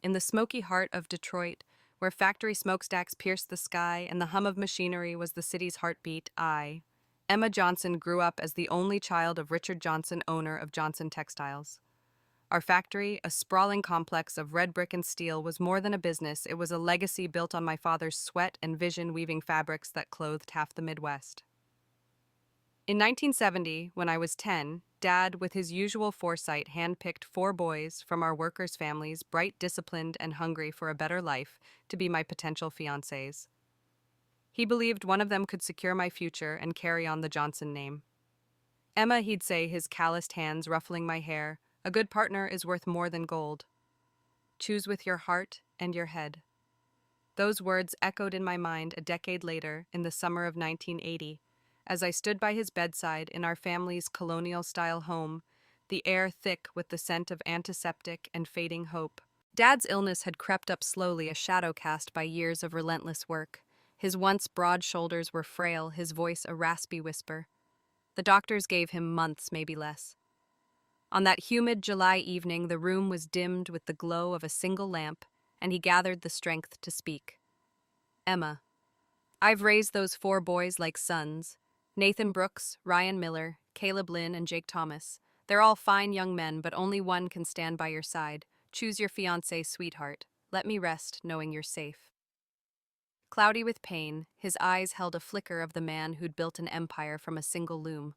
In the smoky heart of Detroit, where factory smokestacks pierced the sky and the hum of machinery was the city's heartbeat, Emma Johnson, grew up as the only child of Richard Johnson, owner of Johnson Textiles. Our factory, a sprawling complex of red brick and steel, was more than a business. It was a legacy built on my father's sweat and vision, weaving fabrics that clothed half the Midwest. In 1970, when I was 10, Dad, with his usual foresight, handpicked 4 boys from our workers' families, bright, disciplined, and hungry for a better life, to be my potential fiancés. He believed one of them could secure my future and carry on the Johnson name. Emma, he'd say, his calloused hands ruffling my hair, a good partner is worth more than gold. Choose with your heart and your head. Those words echoed in my mind a decade later, in the summer of 1980, as I stood by his bedside in our family's colonial-style home, the air thick with the scent of antiseptic and fading hope. Dad's illness had crept up slowly, a shadow cast by years of relentless work. His once broad shoulders were frail, his voice a raspy whisper. The doctors gave him months, maybe less. On that humid July evening, the room was dimmed with the glow of a single lamp, and he gathered the strength to speak. Emma, I've raised those 4 boys like sons. Nathan Brooks, Ryan Miller, Caleb Lynn, and Jake Thomas. They're all fine young men, but only one can stand by your side. Choose your fiancé, sweetheart. Let me rest, knowing you're safe. Cloudy with pain, his eyes held a flicker of the man who'd built an empire from a single loom.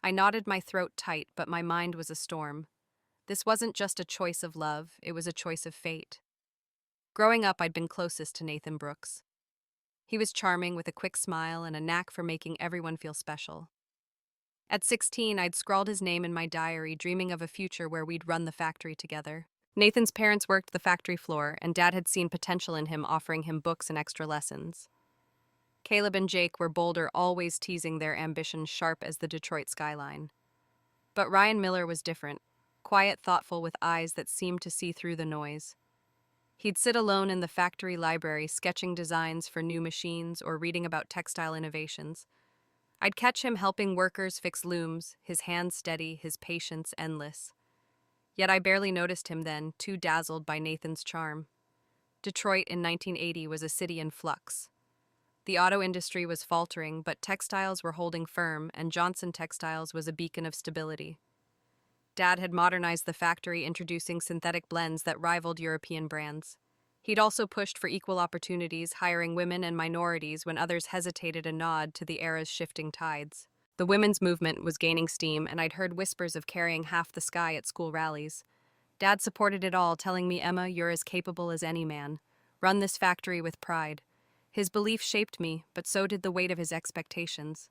I knotted my throat tight, but my mind was a storm. This wasn't just a choice of love, it was a choice of fate. Growing up, I'd been closest to Nathan Brooks. He was charming, with a quick smile and a knack for making everyone feel special. At 16, I'd scrawled his name in my diary, dreaming of a future where we'd run the factory together. Nathan's parents worked the factory floor, and Dad had seen potential in him, offering him books and extra lessons. Caleb and Jake were bolder, always teasing their ambitions sharp as the Detroit skyline. But Ryan Miller was different, quiet, thoughtful, with eyes that seemed to see through the noise. He'd sit alone in the factory library, sketching designs for new machines or reading about textile innovations. I'd catch him helping workers fix looms, his hands steady, his patience endless. Yet I barely noticed him then, too dazzled by Nathan's charm. Detroit in 1980 was a city in flux. The auto industry was faltering, but textiles were holding firm, and Johnson Textiles was a beacon of stability. Dad had modernized the factory, introducing synthetic blends that rivaled European brands. He'd also pushed for equal opportunities, hiring women and minorities when others hesitated, a nod to the era's shifting tides. The women's movement was gaining steam, and I'd heard whispers of carrying half the sky at school rallies. Dad supported it all, telling me, Emma, you're as capable as any man. Run this factory with pride. His belief shaped me, but so did the weight of his expectations.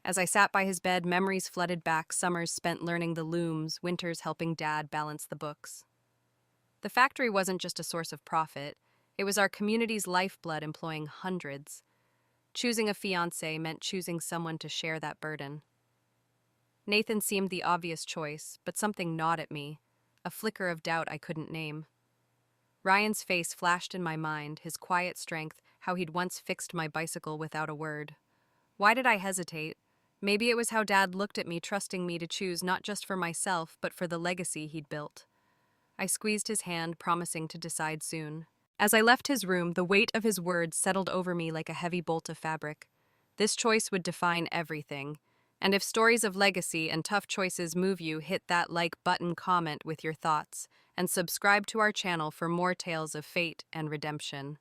As I sat by his bed, memories flooded back, summers spent learning the looms, winters helping Dad balance the books. The factory wasn't just a source of profit, it was our community's lifeblood, employing hundreds. Choosing a fiancé meant choosing someone to share that burden. Nathan seemed the obvious choice, but something gnawed at me, a flicker of doubt I couldn't name. Ryan's face flashed in my mind, his quiet strength, how he'd once fixed my bicycle without a word. Why did I hesitate? Maybe it was how Dad looked at me, trusting me to choose not just for myself, but for the legacy he'd built. I squeezed his hand, promising to decide soon. As I left his room, the weight of his words settled over me like a heavy bolt of fabric. This choice would define everything. And if stories of legacy and tough choices move you, hit that like button, comment with your thoughts, and subscribe to our channel for more tales of fate and redemption.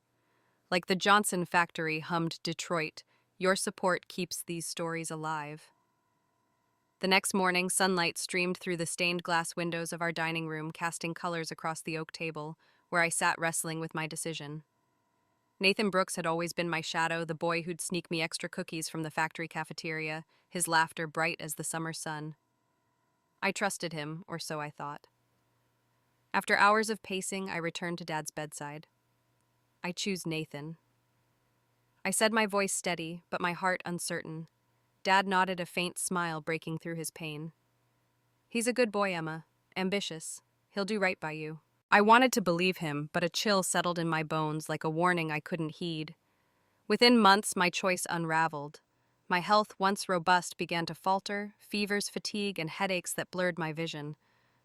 Like the Johnson factory hummed Detroit, your support keeps these stories alive. The next morning, sunlight streamed through the stained glass windows of our dining room, casting colors across the oak table, where I sat wrestling with my decision. Nathan Brooks had always been my shadow, the boy who'd sneak me extra cookies from the factory cafeteria, his laughter bright as the summer sun. I trusted him, or so I thought. After hours of pacing, I returned to Dad's bedside. I choose Nathan. I said, my voice steady, but my heart uncertain. Dad nodded, a faint smile breaking through his pain. He's a good boy, Emma. Ambitious. He'll do right by you. I wanted to believe him, but a chill settled in my bones like a warning I couldn't heed. Within months, my choice unraveled. My health, once robust, began to falter, fevers, fatigue, and headaches that blurred my vision.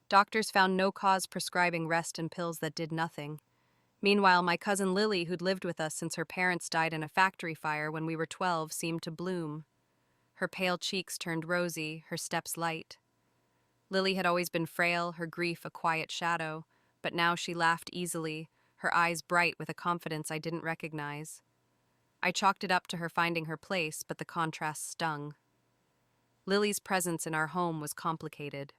Doctors found no cause prescribing rest and pills that did nothing. Meanwhile, my cousin Lily, who'd lived with us since her parents died in a factory fire when we were 12, seemed to bloom. Her pale cheeks turned rosy, her steps light. Lily had always been frail, her grief a quiet shadow, but now she laughed easily, her eyes bright with a confidence I didn't recognize. I chalked it up to her finding her place, but the contrast stung. Lily's presence in our home was complicated.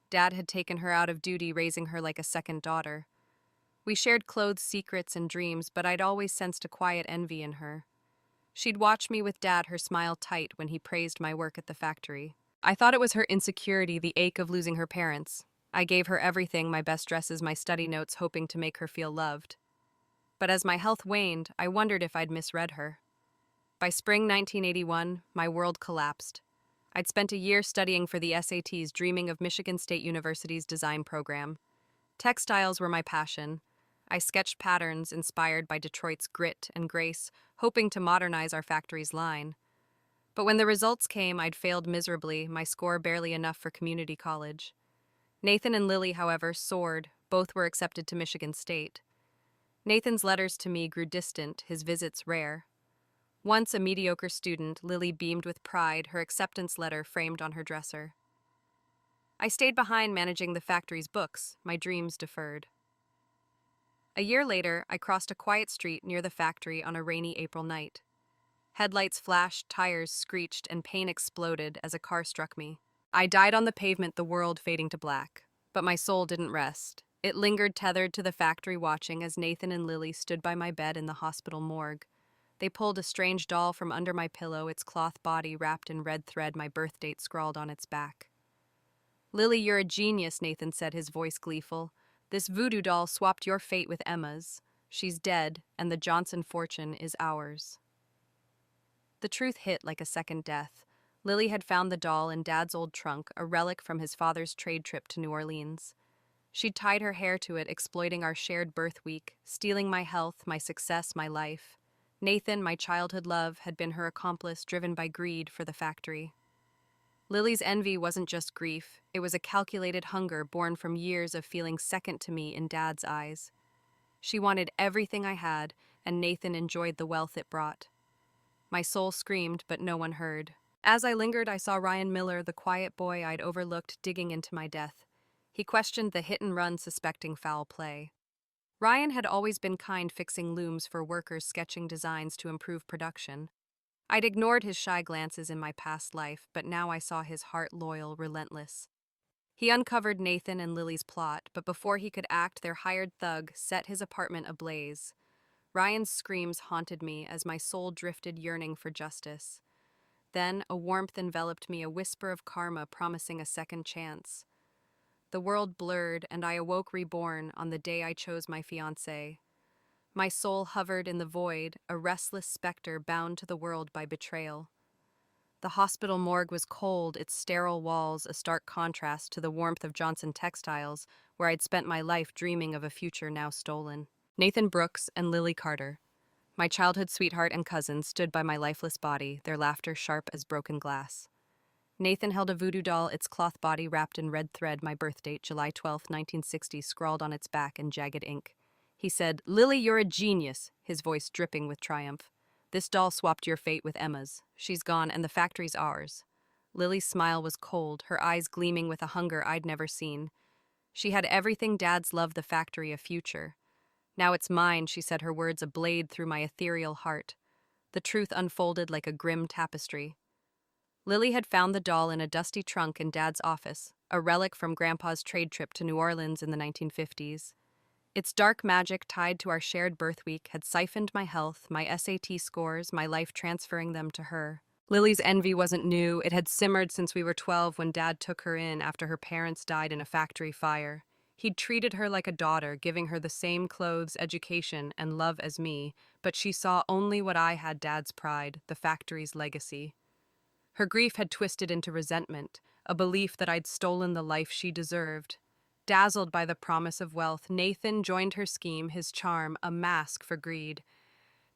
Dad had taken her out of duty, raising her like a second daughter. We shared clothes, secrets, and dreams, but I'd always sensed a quiet envy in her. She'd watch me with Dad, her smile tight when he praised my work at the factory. I thought it was her insecurity, the ache of losing her parents. I gave her everything, my best dresses, my study notes, hoping to make her feel loved. But as my health waned, I wondered if I'd misread her. By spring 1981, my world collapsed. I'd spent a year studying for the SATs, dreaming of Michigan State University's design program. Textiles were my passion. I sketched patterns inspired by Detroit's grit and grace, hoping to modernize our factory's line. But when the results came, I'd failed miserably, my score barely enough for community college. Nathan and Lily, however, soared. Both were accepted to Michigan State. Nathan's letters to me grew distant, his visits rare. Once a mediocre student, Lily beamed with pride, her acceptance letter framed on her dresser. I stayed behind managing the factory's books, my dreams deferred. A year later, I crossed a quiet street near the factory on a rainy April night. Headlights flashed, tires screeched, and pain exploded as a car struck me. I died on the pavement, the world fading to black. But my soul didn't rest. It lingered tethered to the factory, watching as Nathan and Lily stood by my bed in the hospital morgue. They pulled a strange doll from under my pillow, its cloth body wrapped in red thread, my birth date scrawled on its back. "Lily, you're a genius," Nathan said, his voice gleeful. "This voodoo doll swapped your fate with Emma's. She's dead, and the Johnson fortune is ours." The truth hit like a second death. Lily had found the doll in Dad's old trunk, a relic from his father's trade trip to New Orleans. She'd tied her hair to it, exploiting our shared birth week, stealing my health, my success, my life. Nathan, my childhood love, had been her accomplice, driven by greed for the factory. Lily's envy wasn't just grief, it was a calculated hunger born from years of feeling second to me in Dad's eyes. She wanted everything I had, and Nathan enjoyed the wealth it brought. My soul screamed, but no one heard. As I lingered, I saw Ryan Miller, the quiet boy I'd overlooked, digging into my death. He questioned the hit and run, suspecting foul play. Ryan had always been kind, fixing looms for workers, sketching designs to improve production. I'd ignored his shy glances in my past life, but now I saw his heart loyal, relentless. He uncovered Nathan and Lily's plot, but before he could act, their hired thug set his apartment ablaze. Ryan's screams haunted me as my soul drifted, yearning for justice. Then a warmth enveloped me, a whisper of karma promising a second chance. The world blurred, and I awoke reborn on the day I chose my fiancé. My soul hovered in the void, a restless specter bound to the world by betrayal. The hospital morgue was cold, its sterile walls a stark contrast to the warmth of Johnson Textiles, where I'd spent my life dreaming of a future now stolen. Nathan Brooks and Lily Carter, my childhood sweetheart and cousin, stood by my lifeless body, their laughter sharp as broken glass. Nathan held a voodoo doll, its cloth body wrapped in red thread, my birth date, July 12, 1960, scrawled on its back in jagged ink. He said, "Lily, you're a genius," his voice dripping with triumph. "This doll swapped your fate with Emma's. She's gone, and the factory's ours." Lily's smile was cold, her eyes gleaming with a hunger I'd never seen. She had everything Dad's loved, the factory, a future. "Now it's mine," she said, her words a blade through my ethereal heart. The truth unfolded like a grim tapestry. Lily had found the doll in a dusty trunk in Dad's office, a relic from Grandpa's trade trip to New Orleans in the 1950s. Its dark magic, tied to our shared birth week, had siphoned my health, my SAT scores, my life, transferring them to her. Lily's envy wasn't new. It had simmered since we were 12 when Dad took her in after her parents died in a factory fire. He'd treated her like a daughter, giving her the same clothes, education, and love as me, but she saw only what I had: Dad's pride, the factory's legacy. Her grief had twisted into resentment, a belief that I'd stolen the life she deserved. Dazzled by the promise of wealth, Nathan joined her scheme, his charm a mask for greed.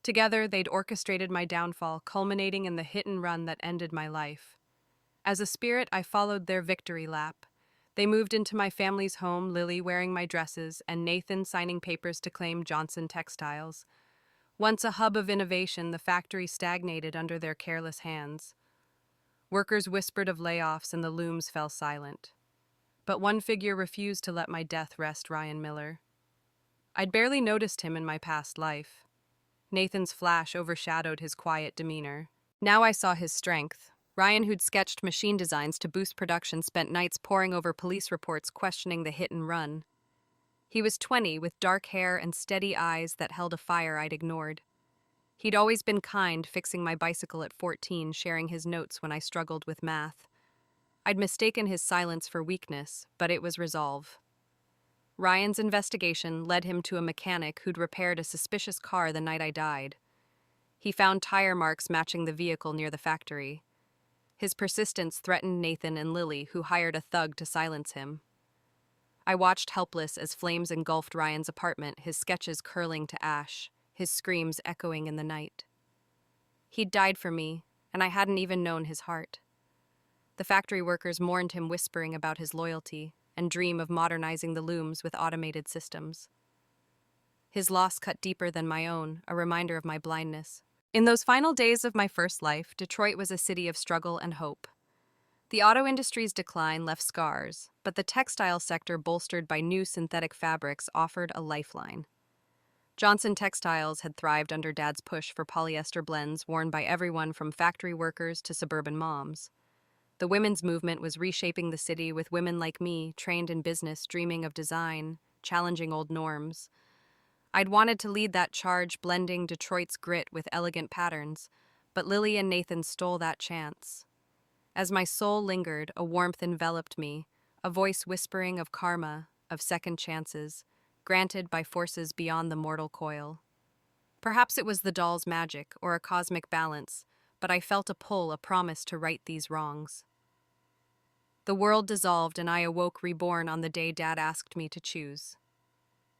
Together, they'd orchestrated my downfall, culminating in the hit and run that ended my life. As a spirit, I followed their victory lap. They moved into my family's home, Lily wearing my dresses, and Nathan signing papers to claim Johnson Textiles. Once a hub of innovation, the factory stagnated under their careless hands. Workers whispered of layoffs and the looms fell silent. But one figure refused to let my death rest: Ryan Miller. I'd barely noticed him in my past life. Nathan's flash overshadowed his quiet demeanor. Now I saw his strength. Ryan, who'd sketched machine designs to boost production, spent nights poring over police reports questioning the hit and run. He was 20, with dark hair and steady eyes that held a fire I'd ignored. He'd always been kind, fixing my bicycle at 14, sharing his notes when I struggled with math. I'd mistaken his silence for weakness, but it was resolve. Ryan's investigation led him to a mechanic who'd repaired a suspicious car the night I died. He found tire marks matching the vehicle near the factory. His persistence threatened Nathan and Lily, who hired a thug to silence him. I watched helpless as flames engulfed Ryan's apartment, his sketches curling to ash, his screams echoing in the night. He'd died for me, and I hadn't even known his heart. The factory workers mourned him, whispering about his loyalty and dream of modernizing the looms with automated systems. His loss cut deeper than my own, a reminder of my blindness. In those final days of my first life, Detroit was a city of struggle and hope. The auto industry's decline left scars, but the textile sector, bolstered by new synthetic fabrics, offered a lifeline. Johnson Textiles had thrived under Dad's push for polyester blends worn by everyone from factory workers to suburban moms. The women's movement was reshaping the city, with women like me, trained in business, dreaming of design, challenging old norms. I'd wanted to lead that charge, blending Detroit's grit with elegant patterns, but Lily and Nathan stole that chance. As my soul lingered, a warmth enveloped me, a voice whispering of karma, of second chances, granted by forces beyond the mortal coil. Perhaps it was the doll's magic, or a cosmic balance, but I felt a pull, a promise to right these wrongs. The world dissolved and I awoke reborn on the day Dad asked me to choose.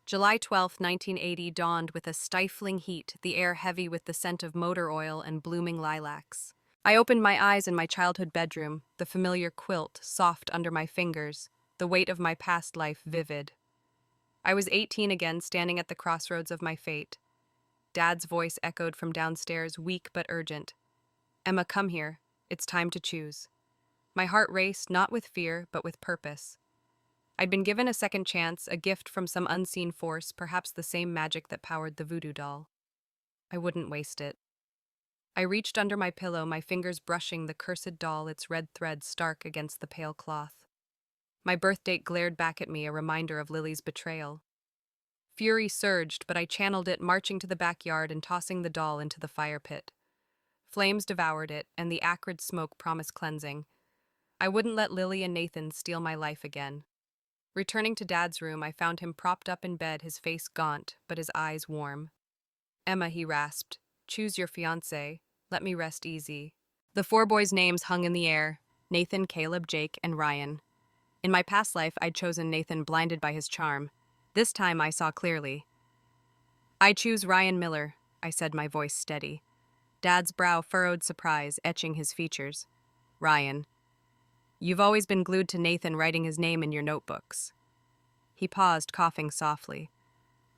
July 12, 1980 dawned with a stifling heat, the air heavy with the scent of motor oil and blooming lilacs. I opened my eyes in my childhood bedroom, the familiar quilt soft under my fingers, the weight of my past life vivid. I was 18 again, standing at the crossroads of my fate. Dad's voice echoed from downstairs, weak but urgent. "Emma, come here. It's time to choose." My heart raced, not with fear, but with purpose. I'd been given a second chance, a gift from some unseen force, perhaps the same magic that powered the voodoo doll. I wouldn't waste it. I reached under my pillow, my fingers brushing the cursed doll, its red thread stark against the pale cloth. My birth date glared back at me, a reminder of Lily's betrayal. Fury surged, but I channeled it, marching to the backyard and tossing the doll into the fire pit. Flames devoured it, and the acrid smoke promised cleansing. I wouldn't let Lily and Nathan steal my life again. Returning to Dad's room, I found him propped up in bed, his face gaunt, but his eyes warm. "Emma," he rasped, "choose your fiancé. Let me rest easy." The four boys' names hung in the air: Nathan, Caleb, Jake, and Ryan. In my past life, I'd chosen Nathan, blinded by his charm. This time I saw clearly. "I choose Ryan Miller," I said, my voice steady. Dad's brow furrowed surprise, etching his features. "Ryan. You've always been glued to Nathan, writing his name in your notebooks." He paused, coughing softly.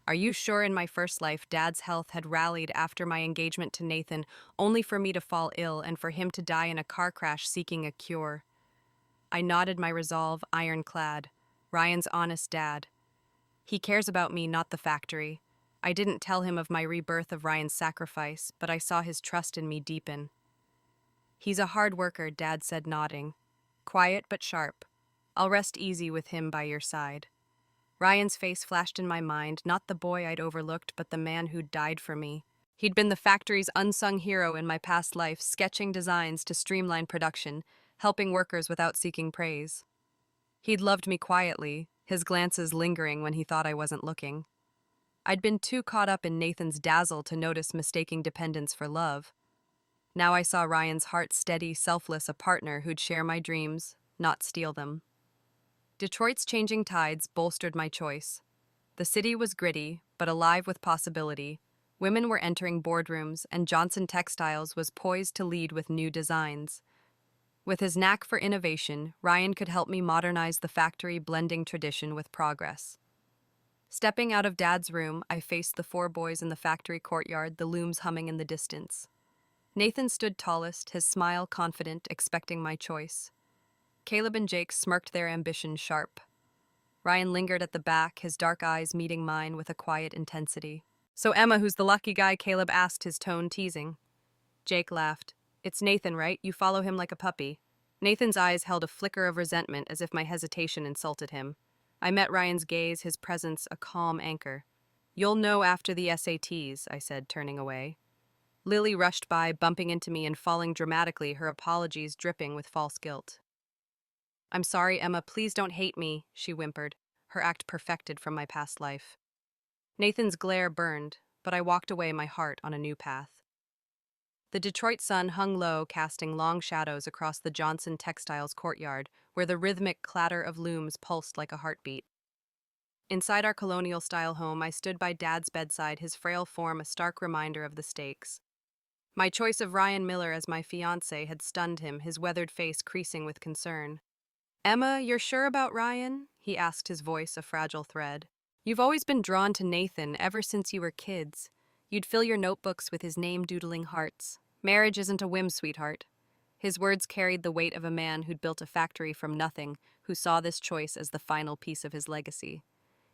"Are you sure?" In my first life, Dad's health had rallied after my engagement to Nathan, only for me to fall ill and for him to die in a car crash seeking a cure. I nodded, my resolve ironclad. Ryan's honest dad. He cares about me, not the factory. I didn't tell him of my rebirth, of Ryan's sacrifice, but I saw his trust in me deepen. "He's a hard worker," Dad said, nodding. "Quiet but sharp. I'll rest easy with him by your side." Ryan's face flashed in my mind, not the boy I'd overlooked, but the man who'd died for me. He'd been the factory's unsung hero in my past life, sketching designs to streamline production, helping workers without seeking praise. He'd loved me quietly, his glances lingering when he thought I wasn't looking. I'd been too caught up in Nathan's dazzle to notice mistaking dependence for love. Now I saw Ryan's heart steady, selfless, a partner who'd share my dreams, not steal them. Detroit's changing tides bolstered my choice. The city was gritty, but alive with possibility. Women were entering boardrooms, and Johnson Textiles was poised to lead with new designs. With his knack for innovation, Ryan could help me modernize the factory, blending tradition with progress. Stepping out of Dad's room, I faced the four boys in the factory courtyard, the looms humming in the distance. Nathan stood tallest, his smile confident, expecting my choice. Caleb and Jake smirked, their ambition sharp. Ryan lingered at the back, his dark eyes meeting mine with a quiet intensity. "So Emma, who's the lucky guy?" Caleb asked, his tone teasing. Jake laughed. "It's Nathan, right? You follow him like a puppy." Nathan's eyes held a flicker of resentment, as if my hesitation insulted him. I met Ryan's gaze, his presence a calm anchor. "You'll know after the SATs," I said, turning away. Lily rushed by, bumping into me and falling dramatically, her apologies dripping with false guilt. "I'm sorry, Emma, please don't hate me," she whimpered, her act perfected from my past life. Nathan's glare burned, but I walked away, my heart on a new path. The Detroit sun hung low, casting long shadows across the Johnson Textiles courtyard, where the rhythmic clatter of looms pulsed like a heartbeat. Inside our colonial-style home, I stood by Dad's bedside, his frail form a stark reminder of the stakes. My choice of Ryan Miller as my fiancé had stunned him, his weathered face creasing with concern. "Emma, you're sure about Ryan?" he asked, his voice a fragile thread. "You've always been drawn to Nathan ever since you were kids. You'd fill your notebooks with his name doodling hearts. Marriage isn't a whim, sweetheart." His words carried the weight of a man who'd built a factory from nothing, who saw this choice as the final piece of his legacy.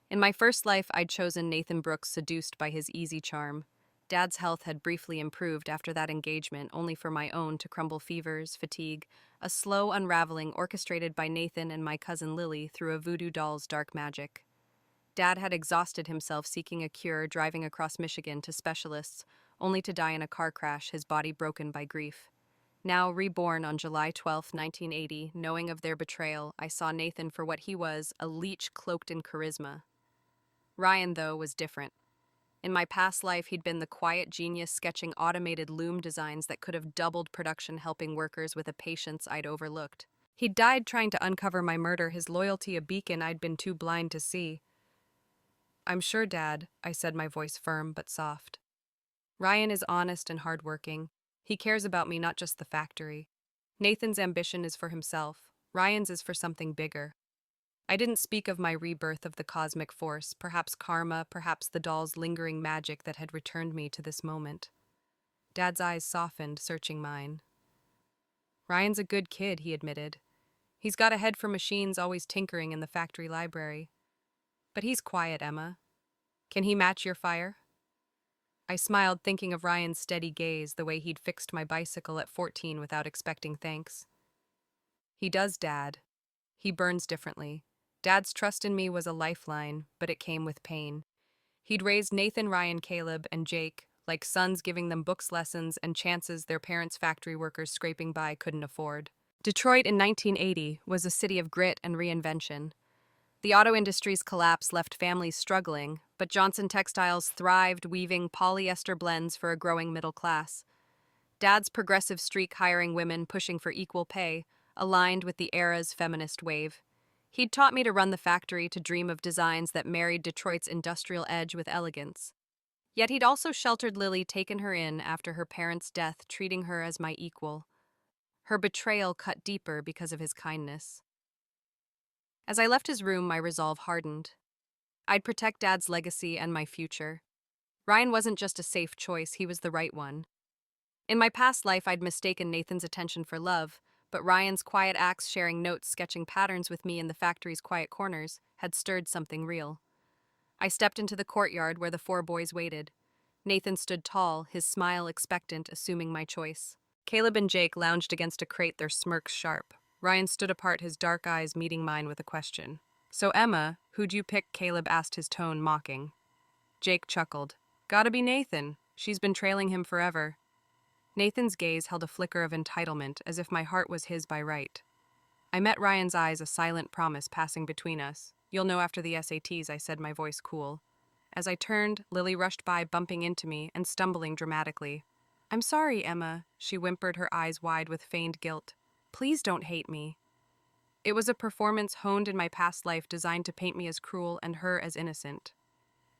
In my first life, I'd chosen Nathan Brooks, seduced by his easy charm. Dad's health had briefly improved after that engagement, only for my own to crumble. Fevers, fatigue, a slow unraveling orchestrated by Nathan and my cousin Lily through a voodoo doll's dark magic. Dad had exhausted himself seeking a cure, driving across Michigan to specialists, only to die in a car crash, his body broken by grief. Now, reborn on July 12, 1980, knowing of their betrayal, I saw Nathan for what he was, a leech cloaked in charisma. Ryan, though, was different. In my past life, he'd been the quiet genius sketching automated loom designs that could have doubled production, helping workers with a patience I'd overlooked. He'd died trying to uncover my murder, his loyalty a beacon I'd been too blind to see. "I'm sure, Dad," I said, my voice firm but soft. "Ryan is honest and hardworking. He cares about me, not just the factory. Nathan's ambition is for himself. Ryan's is for something bigger." I didn't speak of my rebirth, of the cosmic force, perhaps karma, perhaps the doll's lingering magic that had returned me to this moment. Dad's eyes softened, searching mine. "Ryan's a good kid," he admitted. "He's got a head for machines, always tinkering in the factory library. But he's quiet, Emma. Can he match your fire?" I smiled, thinking of Ryan's steady gaze, the way he'd fixed my bicycle at 14 without expecting thanks. "He does, Dad. He burns differently. Dad's trust in me was a lifeline, but it came with pain. He'd raised Nathan, Ryan, Caleb, and Jake, like sons, giving them books, lessons, and chances their parents' factory workers scraping by couldn't afford. Detroit in 1980 was a city of grit and reinvention. The auto industry's collapse left families struggling, but Johnson Textiles thrived, weaving polyester blends for a growing middle class. Dad's progressive streak, hiring women, pushing for equal pay, aligned with the era's feminist wave. He'd taught me to run the factory, to dream of designs that married Detroit's industrial edge with elegance. Yet he'd also sheltered Lily, taken her in after her parents' death, treating her as my equal. Her betrayal cut deeper because of his kindness. As I left his room, my resolve hardened. I'd protect Dad's legacy and my future. Ryan wasn't just a safe choice, he was the right one. In my past life, I'd mistaken Nathan's attention for love, but Ryan's quiet acts, sharing notes, sketching patterns with me in the factory's quiet corners, had stirred something real. I stepped into the courtyard where the four boys waited. Nathan stood tall, his smile expectant, assuming my choice. Caleb and Jake lounged against a crate, their smirks sharp. Ryan stood apart, his dark eyes meeting mine with a question. "So Emma, who'd you pick?" Caleb asked, his tone mocking. Jake chuckled. "Gotta be Nathan. She's been trailing him forever." Nathan's gaze held a flicker of entitlement, as if my heart was his by right. I met Ryan's eyes, a silent promise passing between us. "You'll know after the SATs," I said, my voice cool. As I turned, Lily rushed by, bumping into me and stumbling dramatically. "I'm sorry, Emma," she whimpered, her eyes wide with feigned guilt. "Please don't hate me." It was a performance honed in my past life, designed to paint me as cruel and her as innocent.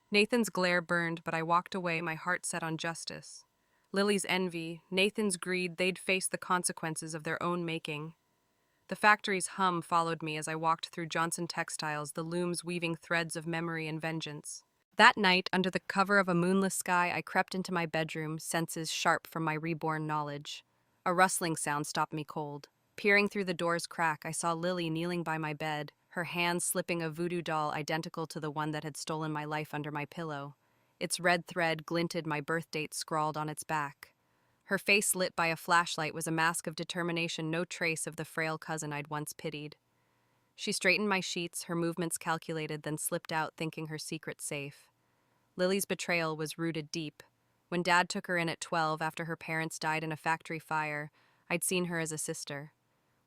Nathan's glare burned, but I walked away, my heart set on justice. Lily's envy, Nathan's greed, they'd face the consequences of their own making. The factory's hum followed me as I walked through Johnson Textiles, the looms weaving threads of memory and vengeance. That night, under the cover of a moonless sky, I crept into my bedroom, senses sharp from my reborn knowledge. A rustling sound stopped me cold. Peering through the door's crack, I saw Lily kneeling by my bed, her hands slipping a voodoo doll identical to the one that had stolen my life under my pillow. Its red thread glinted, my birth date scrawled on its back. Her face lit by a flashlight was a mask of determination, no trace of the frail cousin I'd once pitied. She straightened my sheets, her movements calculated, then slipped out, thinking her secret safe. Lily's betrayal was rooted deep. When Dad took her in at 12 after her parents died in a factory fire, I'd seen her as a sister.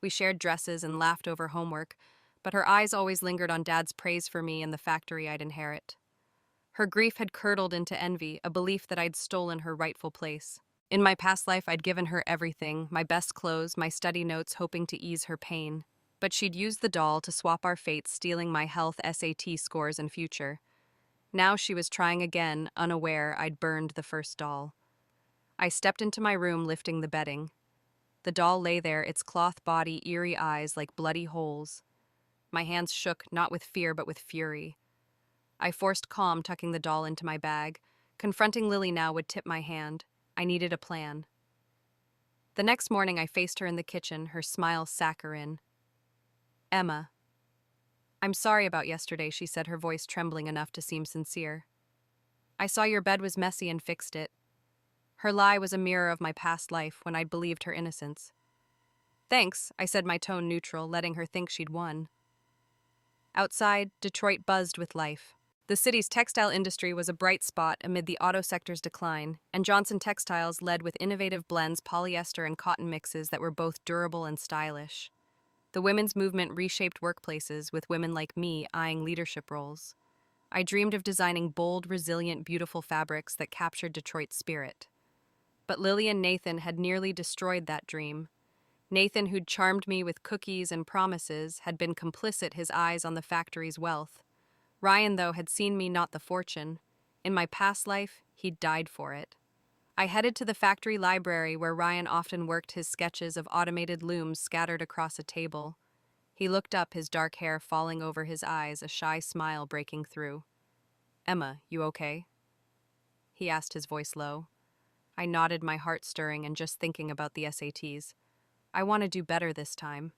We shared dresses and laughed over homework, but her eyes always lingered on Dad's praise for me and the factory I'd inherit. Her grief had curdled into envy, a belief that I'd stolen her rightful place. In my past life, I'd given her everything, my best clothes, my study notes, hoping to ease her pain. But she'd used the doll to swap our fates, stealing my health, SAT scores, and future. Now she was trying again, unaware I'd burned the first doll. I stepped into my room, lifting the bedding. The doll lay there, its cloth body, eerie eyes like bloody holes. My hands shook, not with fear but with fury. I forced calm, tucking the doll into my bag. Confronting Lily now would tip my hand. I needed a plan. The next morning I faced her in the kitchen, her smile saccharine. "Emma." "I'm sorry about yesterday," she said, her voice trembling enough to seem sincere. "I saw your bed was messy and fixed it." Her lie was a mirror of my past life when I'd believed her innocence. "Thanks," I said, my tone neutral, letting her think she'd won. Outside, Detroit buzzed with life. The city's textile industry was a bright spot amid the auto sector's decline, and Johnson Textiles led with innovative blends, polyester and cotton mixes that were both durable and stylish. The women's movement reshaped workplaces, with women like me eyeing leadership roles. I dreamed of designing bold, resilient, beautiful fabrics that captured Detroit's spirit. But Lily and Nathan had nearly destroyed that dream. Nathan, who'd charmed me with cookies and promises, had been complicit, his eyes on the factory's wealth. Ryan, though, had seen me, not the fortune. In my past life, he'd died for it. I headed to the factory library where Ryan often worked, his sketches of automated looms scattered across a table. He looked up, his dark hair falling over his eyes, a shy smile breaking through. "Emma, you okay?" he asked, his voice low. I nodded, my heart stirring and just thinking about the SATs. "I want to do better this time."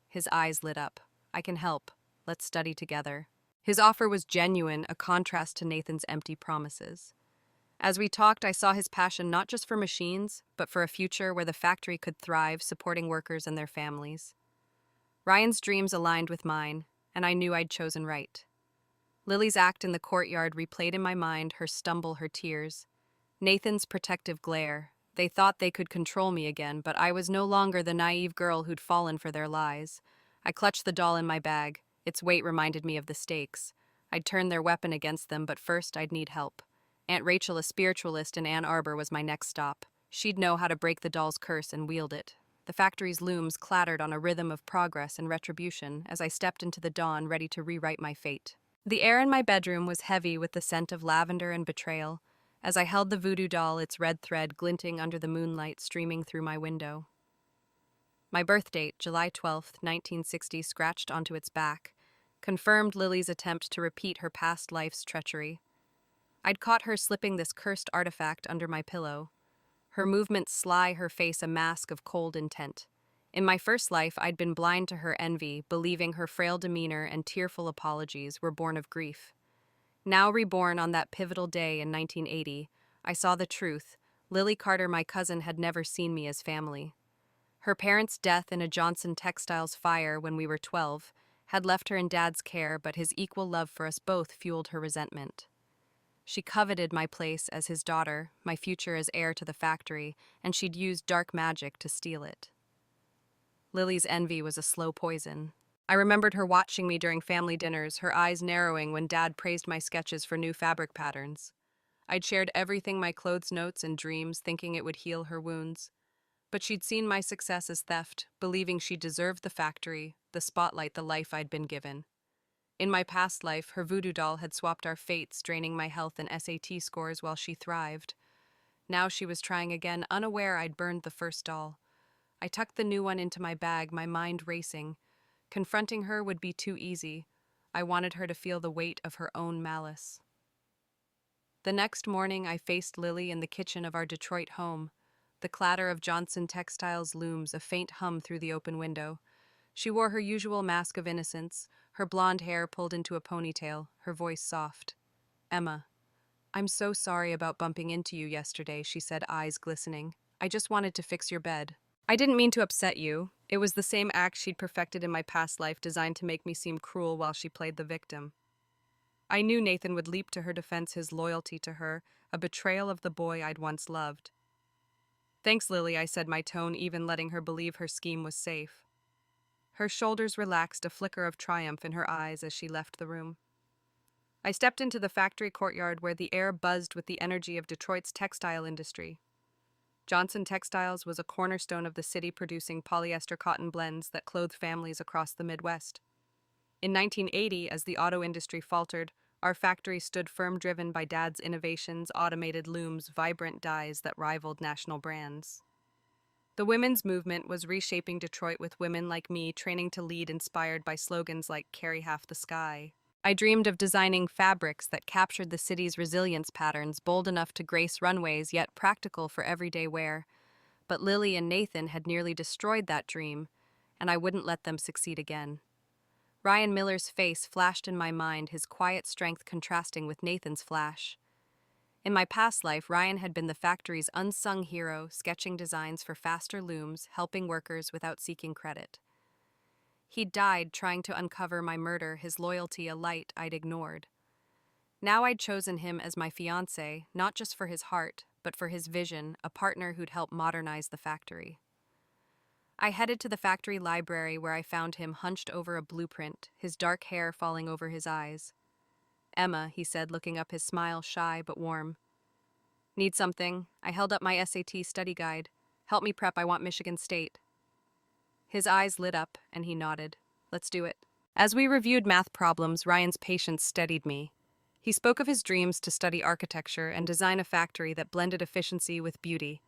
His eyes lit up. "I can help. Let's study together." His offer was genuine, a contrast to Nathan's empty promises. As we talked, I saw his passion not just for machines, but for a future where the factory could thrive, supporting workers and their families. Ryan's dreams aligned with mine, and I knew I'd chosen right. Lily's act in the courtyard replayed in my mind, her stumble, her tears. Nathan's protective glare. They thought they could control me again, but I was no longer the naive girl who'd fallen for their lies. I clutched the doll in my bag. Its weight reminded me of the stakes. I'd turn their weapon against them, but first I'd need help. Aunt Rachel, a spiritualist in Ann Arbor, was my next stop. She'd know how to break the doll's curse and wield it. The factory's looms clattered on a rhythm of progress and retribution as I stepped into the dawn, ready to rewrite my fate. The air in my bedroom was heavy with the scent of lavender and betrayal, as I held the voodoo doll, its red thread glinting under the moonlight streaming through my window. My birth date, July 12th, 1960, scratched onto its back, confirmed Lily's attempt to repeat her past life's treachery. I'd caught her slipping this cursed artifact under my pillow. Her movements sly, her face a mask of cold intent. In my first life, I'd been blind to her envy, believing her frail demeanor and tearful apologies were born of grief. Now reborn on that pivotal day in 1980, I saw the truth. Lily Carter, my cousin, had never seen me as family. Her parents' death in a Johnson Textiles fire when we were 12 had left her in Dad's care, but his equal love for us both fueled her resentment. She coveted my place as his daughter, my future as heir to the factory, and she'd used dark magic to steal it. Lily's envy was a slow poison. I remembered her watching me during family dinners, her eyes narrowing when Dad praised my sketches for new fabric patterns. I'd shared everything, my clothes, notes, and dreams, thinking it would heal her wounds. But she'd seen my success as theft, believing she deserved the factory, the spotlight, the life I'd been given. In my past life, her voodoo doll had swapped our fates, draining my health and SAT scores while she thrived. Now she was trying again, unaware I'd burned the first doll. I tucked the new one into my bag, my mind racing. Confronting her would be too easy. I wanted her to feel the weight of her own malice. The next morning, I faced Lily in the kitchen of our Detroit home. The clatter of Johnson Textiles looms, a faint hum through the open window. She wore her usual mask of innocence, her blonde hair pulled into a ponytail, her voice soft. "Emma, I'm so sorry about bumping into you yesterday," she said, eyes glistening. "I just wanted to fix your bed." I didn't mean to upset you. It was the same act she'd perfected in my past life, designed to make me seem cruel while she played the victim. I knew Nathan would leap to her defense, his loyalty to her, a betrayal of the boy I'd once loved. "Thanks, Lily," I said, my tone even letting her believe her scheme was safe. Her shoulders relaxed, a flicker of triumph in her eyes as she left the room. I stepped into the factory courtyard where the air buzzed with the energy of Detroit's textile industry. Johnson Textiles was a cornerstone of the city, producing polyester cotton blends that clothed families across the Midwest. In 1980, as the auto industry faltered, our factory stood firm, driven by Dad's innovations, automated looms, vibrant dyes that rivaled national brands. The women's movement was reshaping Detroit, with women like me training to lead, inspired by slogans like "Carry half the sky." I dreamed of designing fabrics that captured the city's resilience patterns, bold enough to grace runways, yet practical for everyday wear. But Lily and Nathan had nearly destroyed that dream, and I wouldn't let them succeed again. Ryan Miller's face flashed in my mind, his quiet strength contrasting with Nathan's flash. In my past life, Ryan had been the factory's unsung hero, sketching designs for faster looms, helping workers without seeking credit. He'd died trying to uncover my murder, his loyalty a light I'd ignored. Now I'd chosen him as my fiancé, not just for his heart, but for his vision, a partner who'd help modernize the factory. I headed to the factory library, where I found him hunched over a blueprint, his dark hair falling over his eyes. "Emma," he said, looking up, his smile shy but warm. "Need something?" I held up my SAT study guide. "Help me prep, I want Michigan State." His eyes lit up, and he nodded. "Let's do it." As we reviewed math problems, Ryan's patience steadied me. He spoke of his dreams to study architecture and design a factory that blended efficiency with beauty.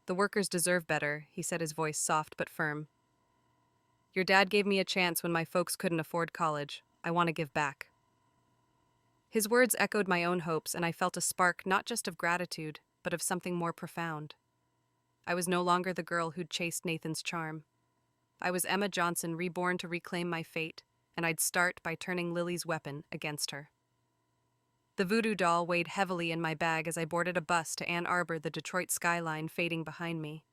"The workers deserve better," he said, his voice soft but firm. "Your dad gave me a chance when my folks couldn't afford college. I want to give back." His words echoed my own hopes, and I felt a spark not just of gratitude, but of something more profound. I was no longer the girl who'd chased Nathan's charm. I was Emma Johnson, reborn to reclaim my fate, and I'd start by turning Lily's weapon against her. The voodoo doll weighed heavily in my bag as I boarded a bus to Ann Arbor, the Detroit skyline fading behind me.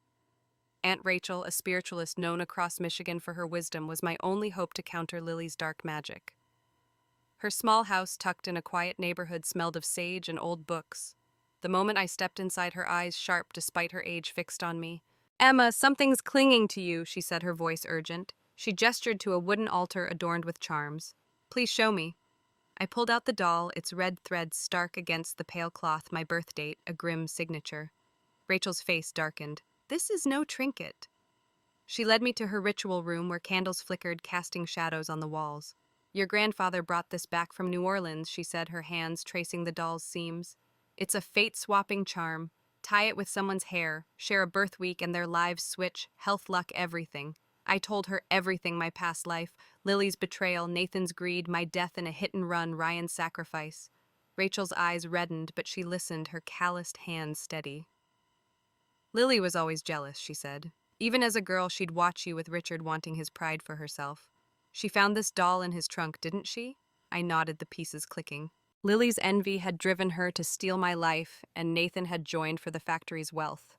Aunt Rachel, a spiritualist known across Michigan for her wisdom, was my only hope to counter Lily's dark magic. Her small house, tucked in a quiet neighborhood, smelled of sage and old books. The moment I stepped inside, her eyes sharp despite her age fixed on me. "Emma, something's clinging to you," she said, her voice urgent. She gestured to a wooden altar adorned with charms. "Please show me." I pulled out the doll, its red threads stark against the pale cloth, my birth date, a grim signature. Rachel's face darkened. "This is no trinket." She led me to her ritual room, where candles flickered, casting shadows on the walls. "Your grandfather brought this back from New Orleans," she said, her hands tracing the doll's seams. "It's a fate-swapping charm. Tie it with someone's hair, share a birth week, and their lives switch, health, luck, everything." I told her everything: my past life, Lily's betrayal, Nathan's greed, my death in a hit-and-run, Ryan's sacrifice. Rachel's eyes reddened, but she listened, her calloused hands steady. "Lily was always jealous," she said. "Even as a girl, she'd watch you with Richard, wanting his pride for herself. She found this doll in his trunk, didn't she?" I nodded, the pieces clicking. Lily's envy had driven her to steal my life, and Nathan had joined for the factory's wealth.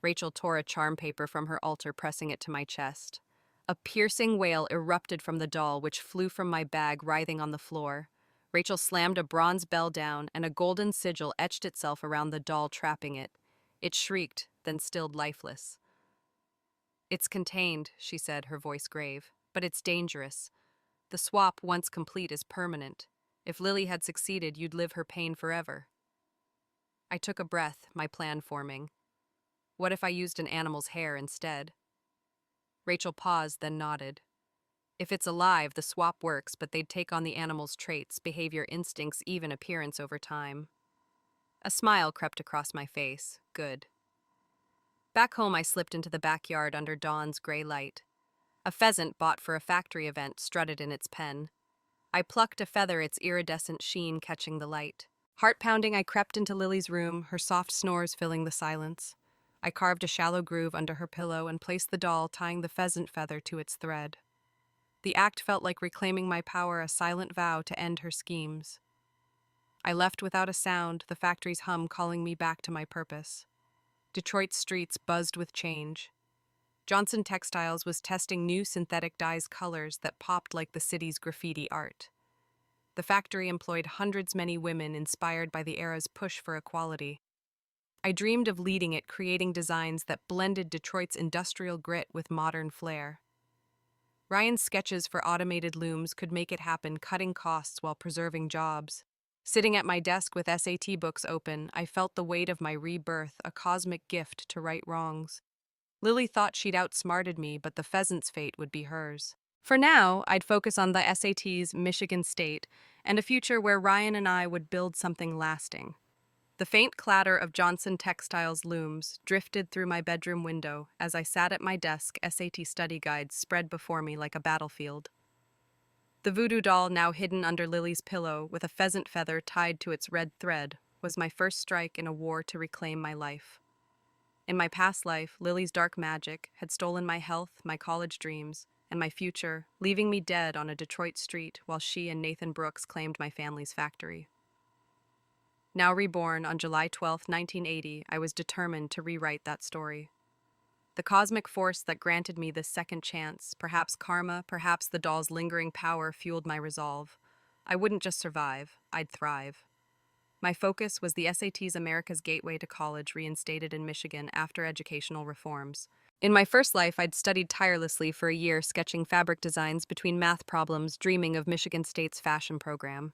Rachel tore a charm paper from her altar, pressing it to my chest. A piercing wail erupted from the doll, which flew from my bag, writhing on the floor. Rachel slammed a bronze bell down, and a golden sigil etched itself around the doll, trapping it. It shrieked, then stilled lifeless. "It's contained," she said, her voice grave, "but it's dangerous. The swap, once complete, is permanent. If Lily had succeeded, you'd live her pain forever." I took a breath, my plan forming. What if I used an animal's hair instead? Rachel paused, then nodded. "If it's alive, the swap works, but they'd take on the animal's traits, behavior, instincts, even appearance over time." A smile crept across my face. Good. Back home, I slipped into the backyard under dawn's gray light. A pheasant bought for a factory event strutted in its pen. I plucked a feather, its iridescent sheen catching the light. Heart-pounding, I crept into Lily's room, her soft snores filling the silence. I carved a shallow groove under her pillow and placed the doll, tying the pheasant feather to its thread. The act felt like reclaiming my power, a silent vow to end her schemes. I left without a sound, the factory's hum calling me back to my purpose. Detroit's streets buzzed with change. Johnson Textiles was testing new synthetic dyes colors that popped like the city's graffiti art. The factory employed hundreds many women inspired by the era's push for equality. I dreamed of leading it, creating designs that blended Detroit's industrial grit with modern flair. Ryan's sketches for automated looms could make it happen, cutting costs while preserving jobs. Sitting at my desk with SAT books open, I felt the weight of my rebirth, a cosmic gift to right wrongs. Lily thought she'd outsmarted me, but the pheasant's fate would be hers. For now, I'd focus on the SAT's Michigan State and a future where Ryan and I would build something lasting. The faint clatter of Johnson Textiles looms drifted through my bedroom window as I sat at my desk, SAT study guides spread before me like a battlefield. The voodoo doll, now hidden under Lily's pillow with a pheasant feather tied to its red thread, was my first strike in a war to reclaim my life. In my past life, Lily's dark magic had stolen my health, my college dreams, and my future, leaving me dead on a Detroit street while she and Nathan Brooks claimed my family's factory. Now reborn on July 12, 1980, I was determined to rewrite that story. The cosmic force that granted me this second chance, perhaps karma, perhaps the doll's lingering power, fueled my resolve. I wouldn't just survive, I'd thrive. My focus was the SAT's America's Gateway to College, reinstated in Michigan after educational reforms. In my first life, I'd studied tirelessly for a year, sketching fabric designs between math problems, dreaming of Michigan State's fashion program.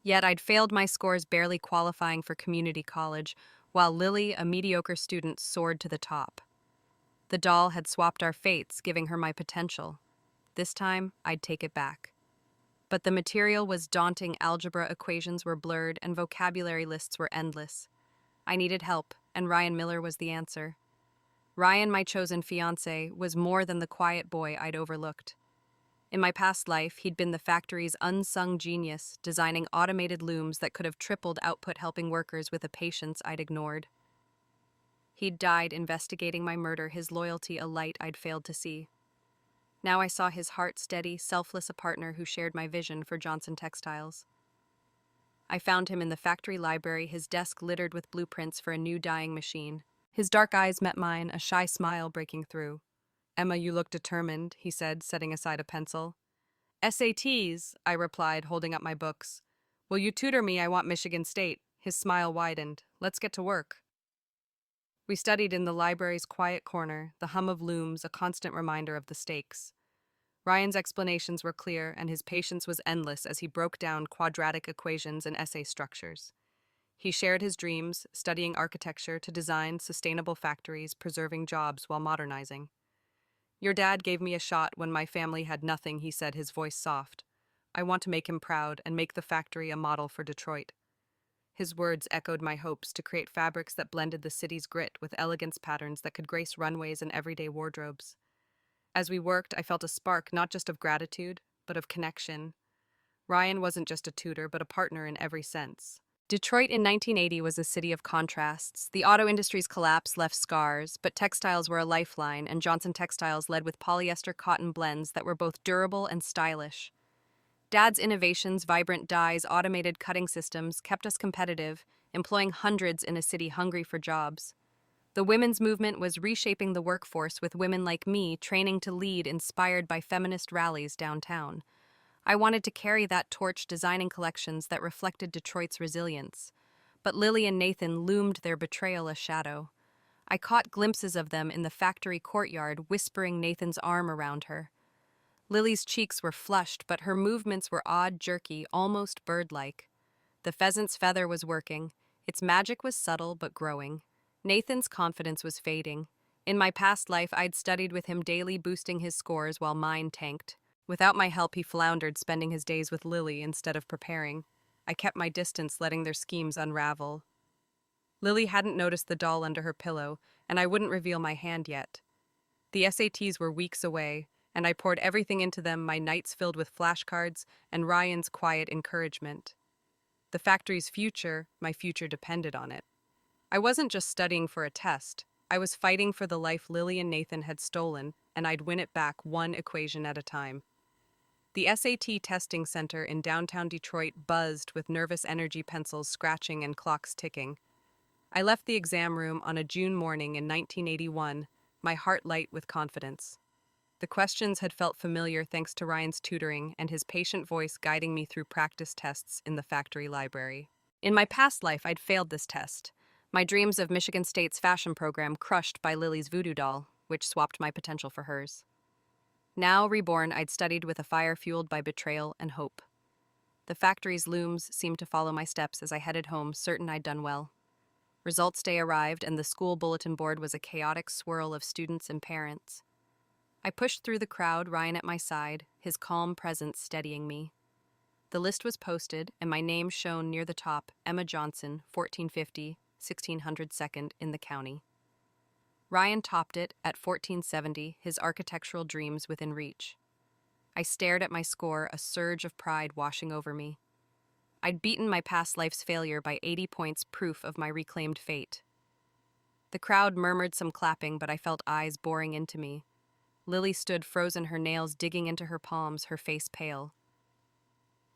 Yet I'd failed my scores, barely qualifying for community college, while Lily, a mediocre student, soared to the top. The doll had swapped our fates, giving her my potential. This time, I'd take it back. But the material was daunting, algebra equations were blurred, and vocabulary lists were endless. I needed help, and Ryan Miller was the answer. Ryan, my chosen fiancé, was more than the quiet boy I'd overlooked. In my past life, he'd been the factory's unsung genius, designing automated looms that could have tripled output, helping workers with a patience I'd ignored. He'd died investigating my murder, his loyalty a light I'd failed to see. Now I saw his heart steady, selfless, a partner who shared my vision for Johnson Textiles. I found him in the factory library, his desk littered with blueprints for a new dyeing machine. His dark eyes met mine, a shy smile breaking through. "Emma, you look determined," he said, setting aside a pencil. "SATs," I replied, holding up my books. "Will you tutor me? I want Michigan State." His smile widened. "Let's get to work." We studied in the library's quiet corner, the hum of looms a constant reminder of the stakes. Ryan's explanations were clear, and his patience was endless as he broke down quadratic equations and essay structures. He shared his dreams, studying architecture to design sustainable factories, preserving jobs while modernizing. "Your dad gave me a shot when my family had nothing," he said, his voice soft. "I want to make him proud and make the factory a model for Detroit." His words echoed my hopes to create fabrics that blended the city's grit with elegance, patterns that could grace runways and everyday wardrobes. As we worked, I felt a spark not just of gratitude, but of connection. Ryan wasn't just a tutor, but a partner in every sense. Detroit in 1980 was a city of contrasts. The auto industry's collapse left scars, but textiles were a lifeline, and Johnson Textiles led with polyester cotton blends that were both durable and stylish. Dad's innovations, vibrant dyes, automated cutting systems, kept us competitive, employing hundreds in a city hungry for jobs. The women's movement was reshaping the workforce, with women like me training to lead, inspired by feminist rallies downtown. I wanted to carry that torch, designing collections that reflected Detroit's resilience. But Lily and Nathan loomed, their betrayal a shadow. I caught glimpses of them in the factory courtyard, whispering Nathan's arm around her. Lily's cheeks were flushed, but her movements were odd, jerky, almost bird-like. The pheasant's feather was working. Its magic was subtle but growing. Nathan's confidence was fading. In my past life, I'd studied with him daily, boosting his scores while mine tanked. Without my help, he floundered, spending his days with Lily instead of preparing. I kept my distance, letting their schemes unravel. Lily hadn't noticed the doll under her pillow, and I wouldn't reveal my hand yet. The SATs were weeks away, and I poured everything into them, my nights filled with flashcards and Ryan's quiet encouragement. The factory's future, my future depended on it. I wasn't just studying for a test. I was fighting for the life Lily and Nathan had stolen, and I'd win it back one equation at a time. The SAT testing center in downtown Detroit buzzed with nervous energy pencils scratching and clocks ticking. I left the exam room on a June morning in 1981, my heart light with confidence. The questions had felt familiar thanks to Ryan's tutoring and his patient voice guiding me through practice tests in the factory library. In my past life, I'd failed this test. My dreams of Michigan State's fashion program crushed by Lily's voodoo doll, which swapped my potential for hers. Now, reborn, I'd studied with a fire fueled by betrayal and hope. The factory's looms seemed to follow my steps as I headed home, certain I'd done well. Results day arrived, and the school bulletin board was a chaotic swirl of students and parents. I pushed through the crowd, Ryan at my side, his calm presence steadying me. The list was posted, and my name shone near the top, Emma Johnson, 1450, 1602nd in the county. Ryan topped it at 1470, his architectural dreams within reach. I stared at my score, a surge of pride washing over me. I'd beaten my past life's failure by 80 points, proof of my reclaimed fate. The crowd murmured some clapping, but I felt eyes boring into me. Lily stood frozen, her nails digging into her palms, her face pale.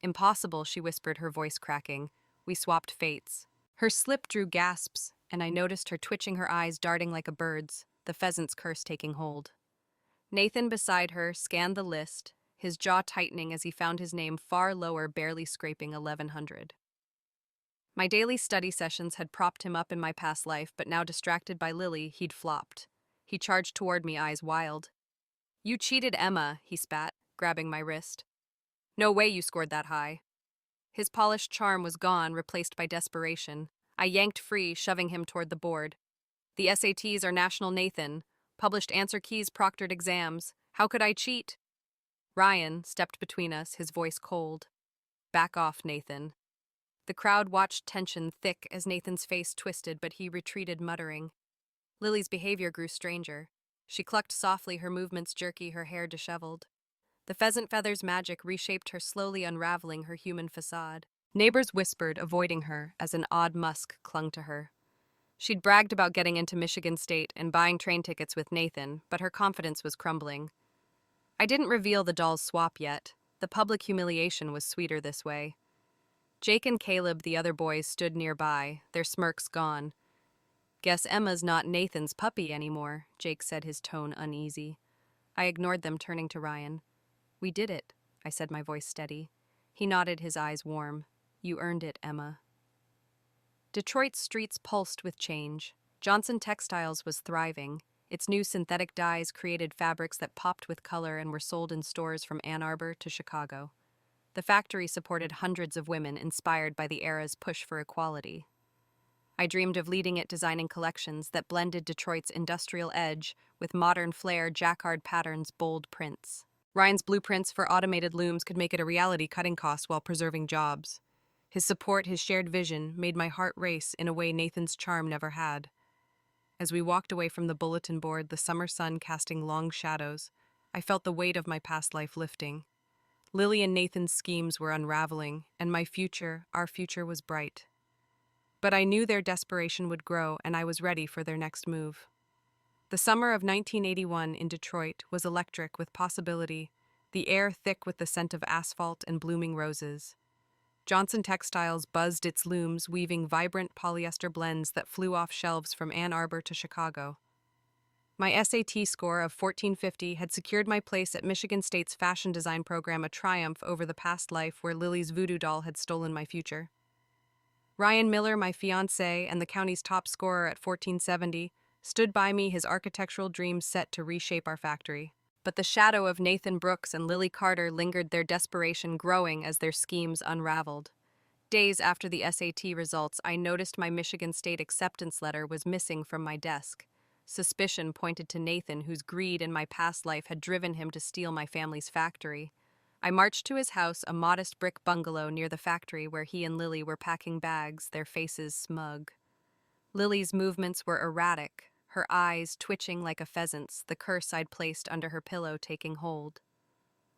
"Impossible," she whispered, her voice cracking. We swapped fates. Her slip drew gasps, and I noticed her twitching, her eyes darting like a bird's, the pheasant's curse taking hold. Nathan beside her scanned the list, his jaw tightening as he found his name far lower, barely scraping 1100. My daily study sessions had propped him up in my past life, but now distracted by Lily, he'd flopped. He charged toward me, eyes wild. "You cheated, Emma," he spat, grabbing my wrist. "No way you scored that high." His polished charm was gone, replaced by desperation. I yanked free, shoving him toward the board. "The SATs are National Nathan. Published answer keys, proctored exams. How could I cheat?" Ryan stepped between us, his voice cold. "Back off, Nathan." The crowd watched, tension thick as Nathan's face twisted, but he retreated, muttering. Lily's behavior grew stranger. She clucked softly, her movements jerky, her hair disheveled. The pheasant feather's magic reshaped her, slowly unraveling her human facade. Neighbors whispered, avoiding her, as an odd musk clung to her. She'd bragged about getting into Michigan State and buying train tickets with Nathan, but her confidence was crumbling. I didn't reveal the doll's swap yet. The public humiliation was sweeter this way. Jake and Caleb, the other boys, stood nearby, their smirks gone. "Guess Emma's not Nathan's puppy anymore," Jake said, his tone uneasy. I ignored them, turning to Ryan. "We did it," I said, my voice steady. He nodded, his eyes warm. "You earned it, Emma." Detroit's streets pulsed with change. Johnson Textiles was thriving. Its new synthetic dyes created fabrics that popped with color and were sold in stores from Ann Arbor to Chicago. The factory supported hundreds of women inspired by the era's push for equality. I dreamed of leading it, designing collections that blended Detroit's industrial edge with modern flair, jacquard patterns, bold prints. Ryan's blueprints for automated looms could make it a reality, cutting costs while preserving jobs. His support, his shared vision, made my heart race in a way Nathan's charm never had. As we walked away from the bulletin board, the summer sun casting long shadows, I felt the weight of my past life lifting. Lily and Nathan's schemes were unraveling, and my future, our future, was bright. But I knew their desperation would grow, and I was ready for their next move. The summer of 1981 in Detroit was electric with possibility, the air thick with the scent of asphalt and blooming roses. Johnson Textiles buzzed its looms, weaving vibrant polyester blends that flew off shelves from Ann Arbor to Chicago. My SAT score of 1450 had secured my place at Michigan State's fashion design program, a triumph over the past life where Lily's voodoo doll had stolen my future. Ryan Miller, my fiancé and the county's top scorer at 1470, stood by me, his architectural dreams set to reshape our factory. But the shadow of Nathan Brooks and Lily Carter lingered, their desperation growing as their schemes unraveled. Days after the SAT results, I noticed my Michigan State acceptance letter was missing from my desk. Suspicion pointed to Nathan, whose greed in my past life had driven him to steal my family's factory. I marched to his house, a modest brick bungalow near the factory where he and Lily were packing bags, their faces smug. Lily's movements were erratic, her eyes twitching like a pheasant's, the curse I'd placed under her pillow taking hold.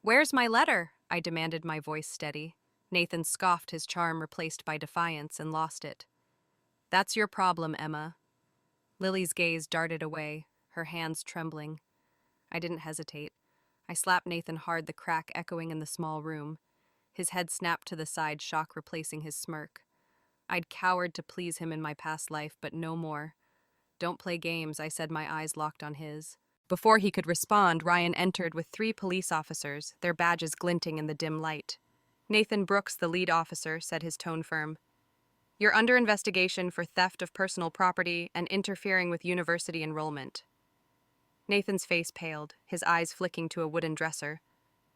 "Where's my letter?" I demanded, my voice steady. Nathan scoffed, his charm replaced by defiance, and lost it. "That's your problem, Emma." Lily's gaze darted away, her hands trembling. I didn't hesitate. I slapped Nathan hard, the crack echoing in the small room. His head snapped to the side, shock replacing his smirk. I'd cowered to please him in my past life, but no more. "Don't play games," I said, my eyes locked on his. Before he could respond, Ryan entered with 3 police officers, their badges glinting in the dim light. "Nathan Brooks, the lead officer," said, his tone firm. "You're under investigation for theft of personal property and interfering with university enrollment." Nathan's face paled, his eyes flicking to a wooden dresser.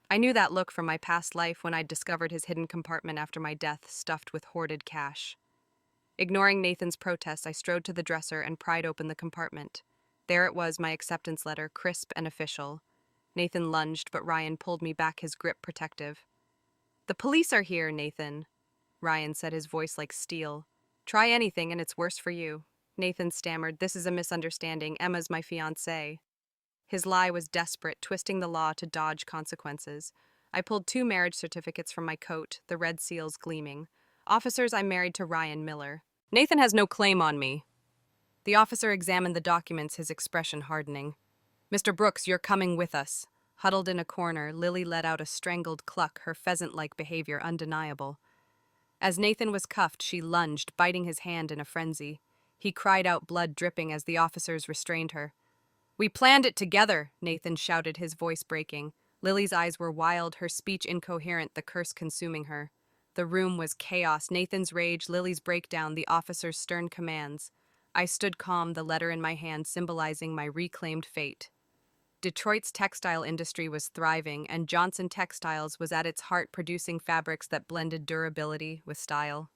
I knew that look from my past life when I'd discovered his hidden compartment after my death, stuffed with hoarded cash. Ignoring Nathan's protests, I strode to the dresser and pried open the compartment. There it was, my acceptance letter, crisp and official. Nathan lunged, but Ryan pulled me back, his grip protective. "The police are here, Nathan," Ryan said, his voice like steel. "Try anything and it's worse for you." Nathan stammered, "This is a misunderstanding. Emma's my fiancé." His lie was desperate, twisting the law to dodge consequences. I pulled 2 marriage certificates from my coat, the red seals gleaming. "Officers, I'm married to Ryan Miller." "Nathan has no claim on me." The officer examined the documents, his expression hardening. "Mr. Brooks, you're coming with us." Huddled in a corner, Lily let out a strangled cluck, her pheasant-like behavior undeniable. As Nathan was cuffed, she lunged, biting his hand in a frenzy. He cried out, blood dripping, as the officers restrained her. "We planned it together," Nathan shouted, his voice breaking. Lily's eyes were wild, her speech incoherent, the curse consuming her. The room was chaos, Nathan's rage, Lily's breakdown, the officer's stern commands. I stood calm, the letter in my hand symbolizing my reclaimed fate. Detroit's textile industry was thriving, and Johnson Textiles was at its heart, producing fabrics that blended durability with style.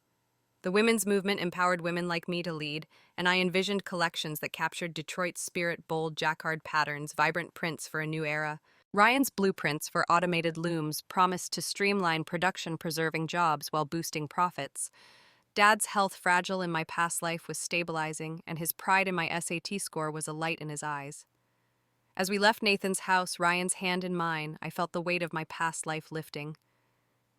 The women's movement empowered women like me to lead, and I envisioned collections that captured Detroit's spirit, bold jacquard patterns, vibrant prints for a new era. Ryan's blueprints for automated looms promised to streamline production, preserving jobs while boosting profits. Dad's health, fragile in my past life, was stabilizing, and his pride in my SAT score was a light in his eyes. As we left Nathan's house, Ryan's hand in mine, I felt the weight of my past life lifting.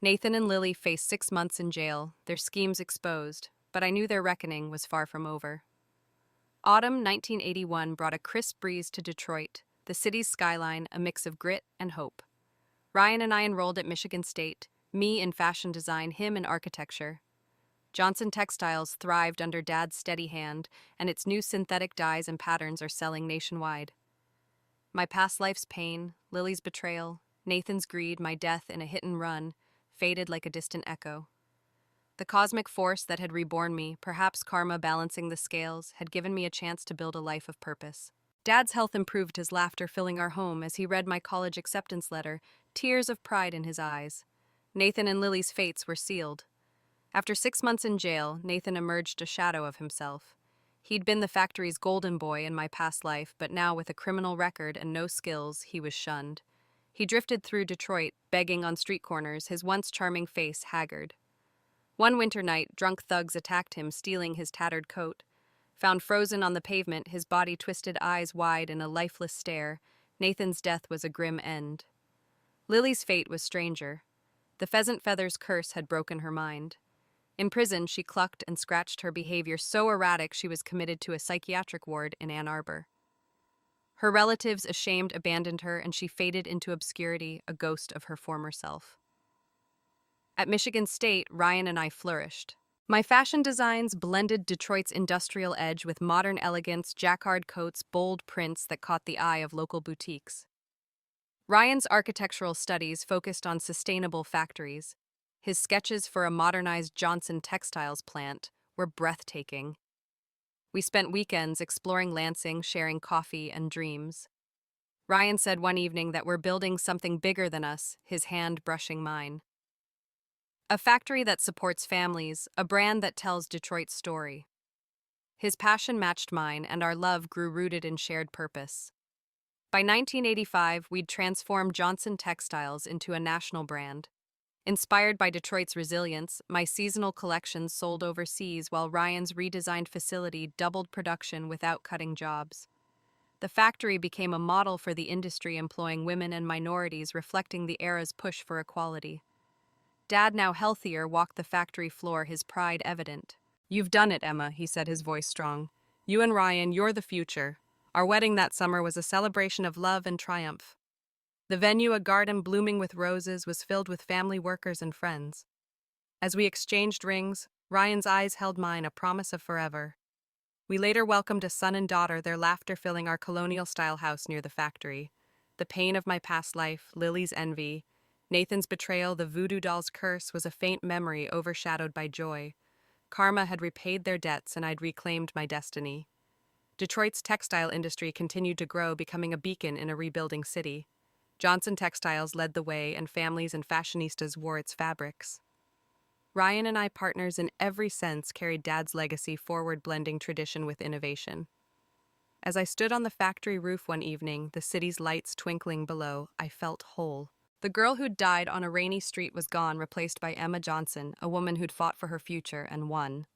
Nathan and Lily faced 6 months in jail, their schemes exposed, but I knew their reckoning was far from over. Autumn 1981 brought a crisp breeze to Detroit, the city's skyline a mix of grit and hope. Ryan and I enrolled at Michigan State, me in fashion design, him in architecture. Johnson Textiles thrived under Dad's steady hand, and its new synthetic dyes and patterns are selling nationwide. My past life's pain, Lily's betrayal, Nathan's greed, my death in a hit and run, faded like a distant echo. The cosmic force that had reborn me, perhaps karma balancing the scales, had given me a chance to build a life of purpose. Dad's health improved, his laughter filling our home as he read my college acceptance letter, tears of pride in his eyes. Nathan and Lily's fates were sealed. After 6 months in jail, Nathan emerged a shadow of himself. He'd been the factory's golden boy in my past life, but now with a criminal record and no skills, he was shunned. He drifted through Detroit, begging on street corners, his once charming face haggard. One winter night, drunk thugs attacked him, stealing his tattered coat. Found frozen on the pavement, his body twisted, eyes wide in a lifeless stare, Nathan's death was a grim end. Lily's fate was stranger. The pheasant feathers curse had broken her mind. In prison, she clucked and scratched, her behavior so erratic she was committed to a psychiatric ward in Ann Arbor. Her relatives, ashamed, abandoned her, and she faded into obscurity, a ghost of her former self. At Michigan State, Ryan and I flourished. My fashion designs blended Detroit's industrial edge with modern elegance, jacquard coats, bold prints that caught the eye of local boutiques. Ryan's architectural studies focused on sustainable factories. His sketches for a modernized Johnson Textiles plant were breathtaking. We spent weekends exploring Lansing, sharing coffee and dreams. Ryan said one evening that we're building something bigger than us, his hand brushing mine. A factory that supports families, a brand that tells Detroit's story. His passion matched mine, and our love grew rooted in shared purpose. By 1985, we'd transformed Johnson Textiles into a national brand. Inspired by Detroit's resilience, my seasonal collections sold overseas while Ryan's redesigned facility doubled production without cutting jobs. The factory became a model for the industry, employing women and minorities, reflecting the era's push for equality. Dad, now healthier, walked the factory floor, his pride evident. "You've done it, Emma," he said, his voice strong. "You and Ryan, you're the future." Our wedding that summer was a celebration of love and triumph. The venue, a garden blooming with roses, was filled with family, workers, and friends. As we exchanged rings, Ryan's eyes held mine, a promise of forever. We later welcomed a son and daughter, their laughter filling our colonial-style house near the factory. The pain of my past life, Lily's envy, Nathan's betrayal, the voodoo doll's curse, was a faint memory overshadowed by joy. Karma had repaid their debts, and I'd reclaimed my destiny. Detroit's textile industry continued to grow, becoming a beacon in a rebuilding city. Johnson Textiles led the way, and families and fashionistas wore its fabrics. Ryan and I, partners in every sense, carried Dad's legacy forward, blending tradition with innovation. As I stood on the factory roof one evening, the city's lights twinkling below, I felt whole. The girl who'd died on a rainy street was gone, replaced by Emma Johnson, a woman who'd fought for her future and won.